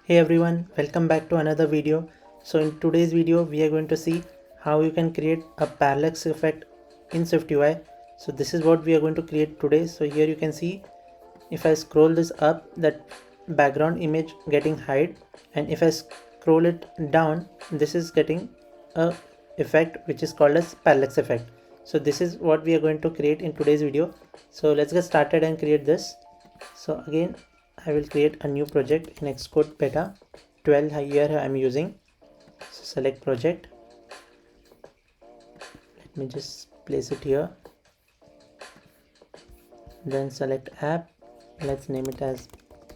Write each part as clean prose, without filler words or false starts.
Hey everyone, welcome back to another video. So in today's video we are going to see how you can create a parallax effect in SwiftUI. So this is what we are going to create today. So here you can see if I scroll this up, that background image getting hide, and if I scroll it down, this is getting a effect which is called as parallax effect. So this is what we are going to create in today's video. So let's get started and create this. So again, I will create a new project in Xcode Beta 12. Here I am using. So select project. Let me just place it here. Then select app. Let's name it as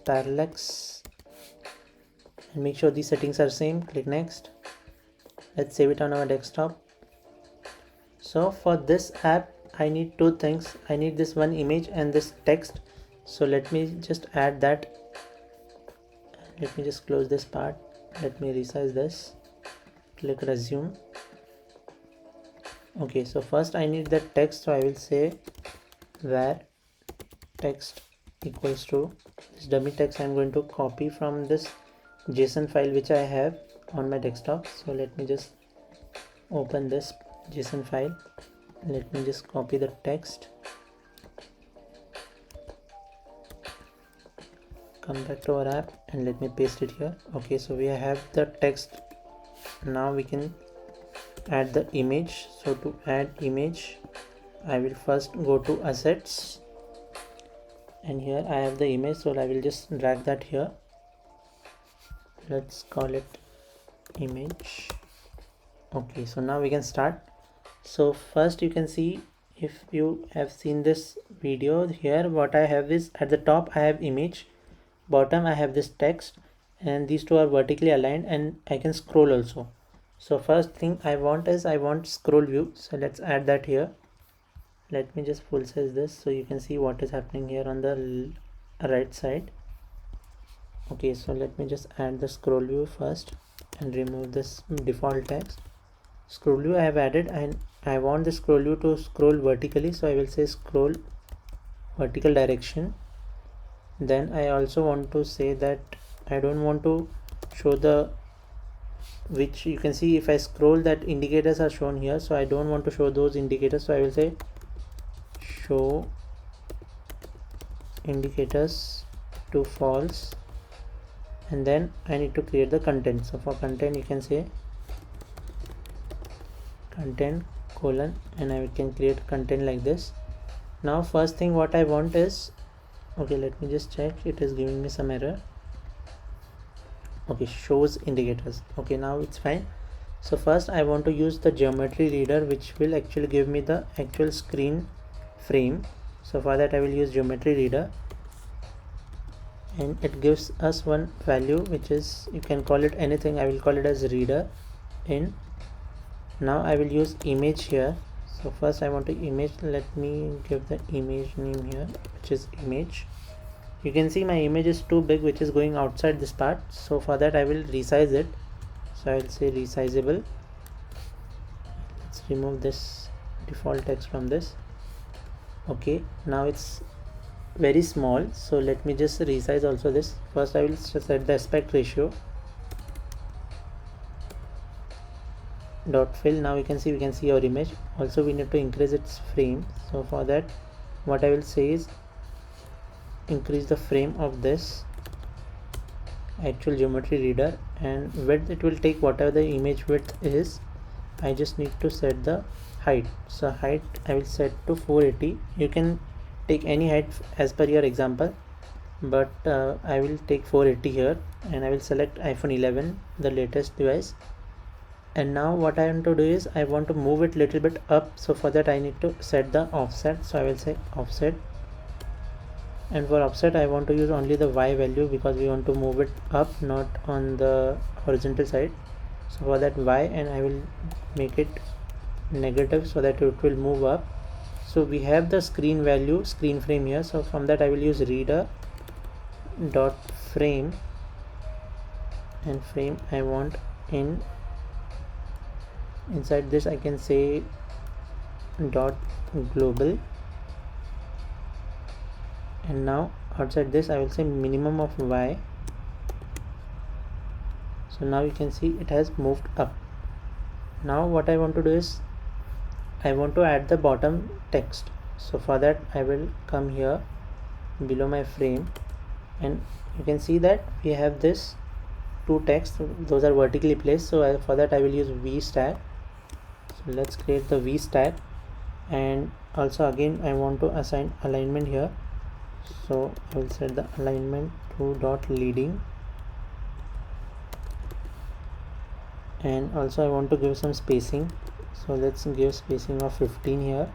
parallax. And make sure these settings are same. Click next. Let's save it on our desktop. So for this app, I need two things. I need this one image and this text. So let me just add that. Let me just close this part. Let me resize this. Click resume. Okay, so first I need the text, so I will say where text equals to this dummy text. I'm going to copy from this JSON file which I have on my desktop. So let me just open this JSON file. Let me just copy the text, come back to our app, and let me paste it here. Okay, so we have the text. Now we can add the image. So to add image, I will first go to assets, and here I have the image, so I will just drag that here. Let's call it image. Okay, so now we can start. So first you can see, if you have seen this video, here what I have is at the top I have image, bottom I have this text, and these two are vertically aligned, and I can scroll also. So first thing I want is I want scroll view. So let's add that here. Let me just full size this so you can see what is happening here on the right side. Okay, so let me just add the scroll view first and remove this default text. Scroll view I have added, and I want the scroll view to scroll vertically, so I will say scroll vertical direction. Then I also want to say that I don't want to show the, which you can see if I scroll, that indicators are shown here, so I don't want to show those indicators, so I will say show indicators to false. And then I need to create the content. So for content you can say content colon, and I can create content like this. Now first thing what I want is, okay, let me just check, it is giving me some error. Okay, shows indicators. Okay, now it's fine. So first I want to use the geometry reader, which will actually give me the actual screen frame. So for that I will use geometry reader, and it gives us one value, which is, you can call it anything. I will call it as reader in. Now I will use image here. So first I want to image. Let me give the image name here, which is image. You can see my image is too big, which is going outside this part. So for that I will resize it. So I will say resizable. Let's remove this default text from this. Okay, now it's very small, so let me just resize also this. First I will set the aspect ratio dot fill. Now you can see, we can see our image. Also we need to increase its frame. So for that what I will say is increase the frame of this actual geometry reader, and width it will take whatever the image width is. I just need to set the height. So height I will set to 480. You can take any height as per your example, but I will take 480 here, and I will select iPhone 11, the latest device. And now what I want to do is I want to move it little bit up. So for that I need to set the offset. So I will say offset, and for offset I want to use only the Y value, because we want to move it up, not on the horizontal side. So for that Y, and I will make it negative so that it will move up. So we have the screen value, screen frame here. So from that I will use reader dot frame, and frame I want in. Inside this I can say dot global, and now outside this I will say minimum of Y So now you can see it has moved up. Now what I want to do is I want to add the bottom text. So for that I will come here below my frame, and you can see that we have this two text, those are vertically placed. So for that I will use V stack. So let's create the V stack, and also again I want to assign alignment here. So I will set the alignment to dot leading, and also I want to give some spacing. So let's give spacing of 15 here.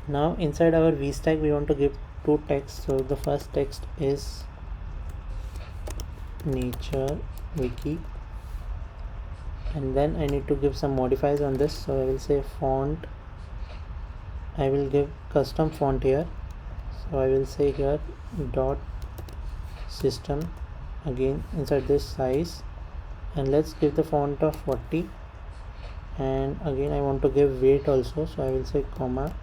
Now inside our V stack we want to give two texts. So the first text is nature wiki, and then I need to give some modifiers on this. So I will say font, I will give custom font here. So I will say here dot system, again inside this size, and let's give the font of 40, and again I want to give weight also. So I will say comma,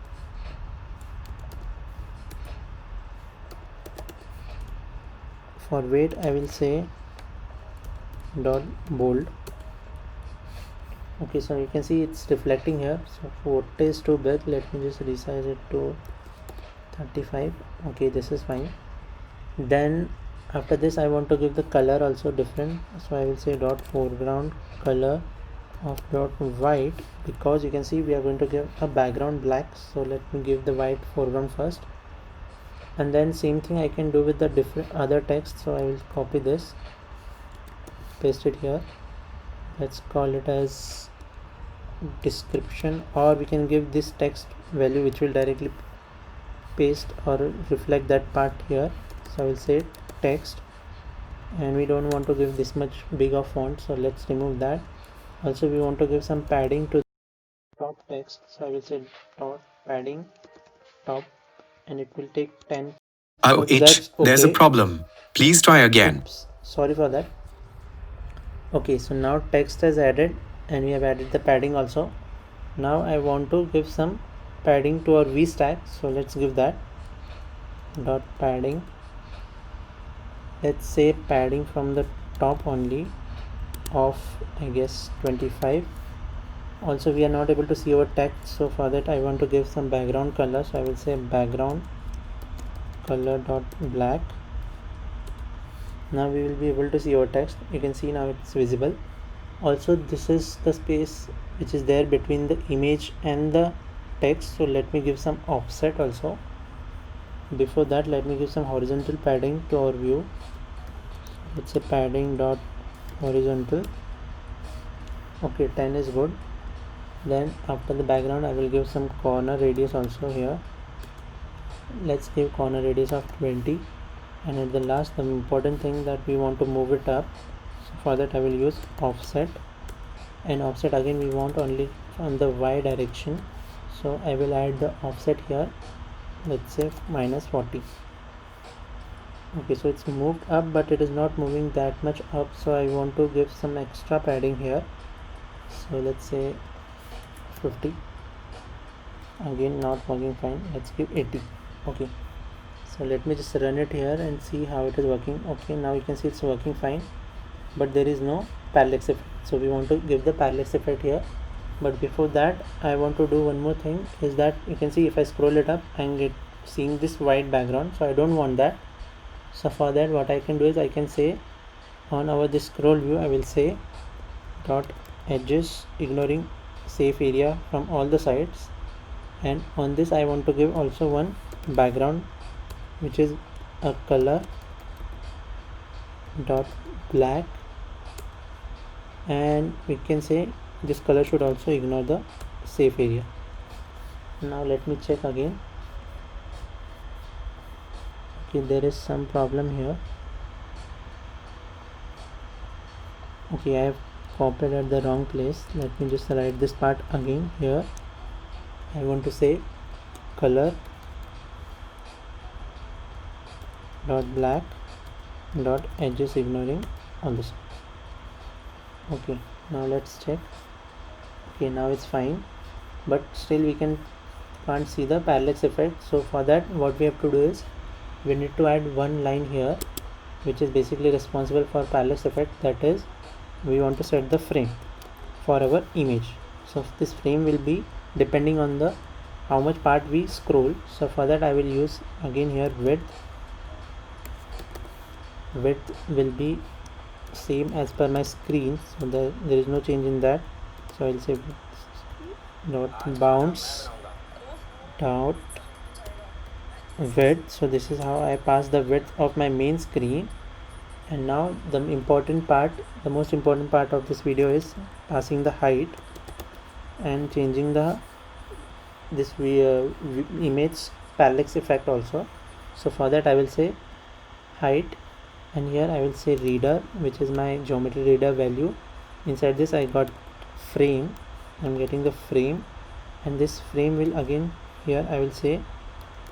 for weight I will say dot bold. Okay, so you can see it's reflecting here. So what is too big, let me just resize it to 35. Okay, this is fine. Then after this I want to give the color also different. So I will say dot foreground color of dot white, because you can see we are going to give a background black. So let me give the white foreground first, and then same thing I can do with the different other text. So I will copy this, paste it here. Let's call it as description, or we can give this text value which will directly paste or reflect that part here. So I will say text, and we don't want to give this much big of font, so let's remove that. Also we want to give some padding to top text. So I will say dot padding top, and it will take 10. Oh, there's a problem. Please try again. Oops, sorry for that. Okay, so now text is added, and we have added the padding also. Now I want to give some padding to our V stack. So let's give that dot padding. Let's say padding from the top only of, I guess, 25. Also we are not able to see our text, so for that I want to give some background color. So I will say background color dot black. Now we will be able to see our text. You can see now it's visible. Also this is the space which is there between the image and the text. So let me give some offset also. Before that let me give some horizontal padding to our view. Let's say padding dot horizontal. Okay, 10 is good. Then after the background I will give some corner radius also here. Let's give corner radius of 20, and at the last the important thing that we want to move it up. So for that I will use offset, and offset again we want only from the y direction. So I will add the offset here, let's say minus 40. Okay, so it's moved up, but it is not moving that much up, so I want to give some extra padding here. So let's say 50. Again not working fine, let's give 80. Okay, so let me just run it here and see how it is working. Okay, now you can see it's working fine, but there is no parallax effect. So we want to give the parallax effect here. But before that I want to do one more thing, is that you can see if I scroll it up and get seeing this white background, so I don't want that. So for that what I can do is I can say on our this scroll view I will say dot edges ignoring safe area from all the sides, and on this I want to give also one background which is a color dot black, and we can say this color should also ignore the safe area. Now let me check again. Okay, there is some problem here. Okay, I have copied at the wrong place. Let me just write this part again here. I want to say color dot black dot edges ignoring on this. Okay, now let's check. Okay, now it's fine, but still we can't see the parallax effect. So for that what we have to do is we need to add one line here. which is basically responsible for parallax effect. That is, we want to set the frame for our image. So this frame will be depending on the how much part we scroll. So for that I will use again here width will be same as per my screen, so there is no change in that. So I'll say dot bounce dot width. So this is how I pass the width of my main screen. And now the most important part of this video is passing the height and changing this image parallax effect also. So for that I will say height, and here I will say reader, which is my geometry reader value. Inside this I got frame, I'm getting the frame, and this frame will again here I will say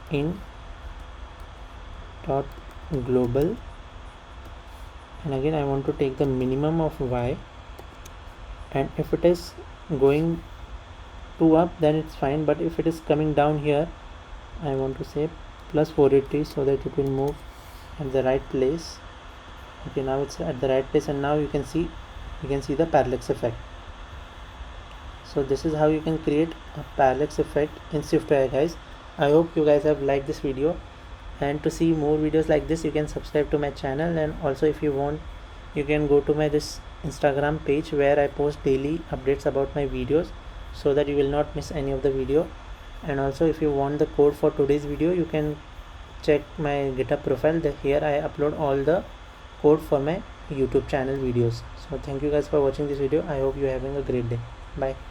in dot global, and again I want to take the minimum of y, and if it is going to up then it's fine, but if it is coming down here I want to say plus 480 so that it will move at the right place. Okay, now it's at the right place, and now you can see the parallax effect. So this is how you can create a parallax effect in SwiftUI, guys. I hope you guys have liked this video, and to see more videos like this you can subscribe to my channel, and also if you want you can go to my this Instagram page where I post daily updates about my videos, so that you will not miss any of the video. And also if you want the code for today's video you can check my GitHub profile. Here I upload all the code for my YouTube channel videos. So thank you guys for watching this video. I hope you're having a great day. Bye.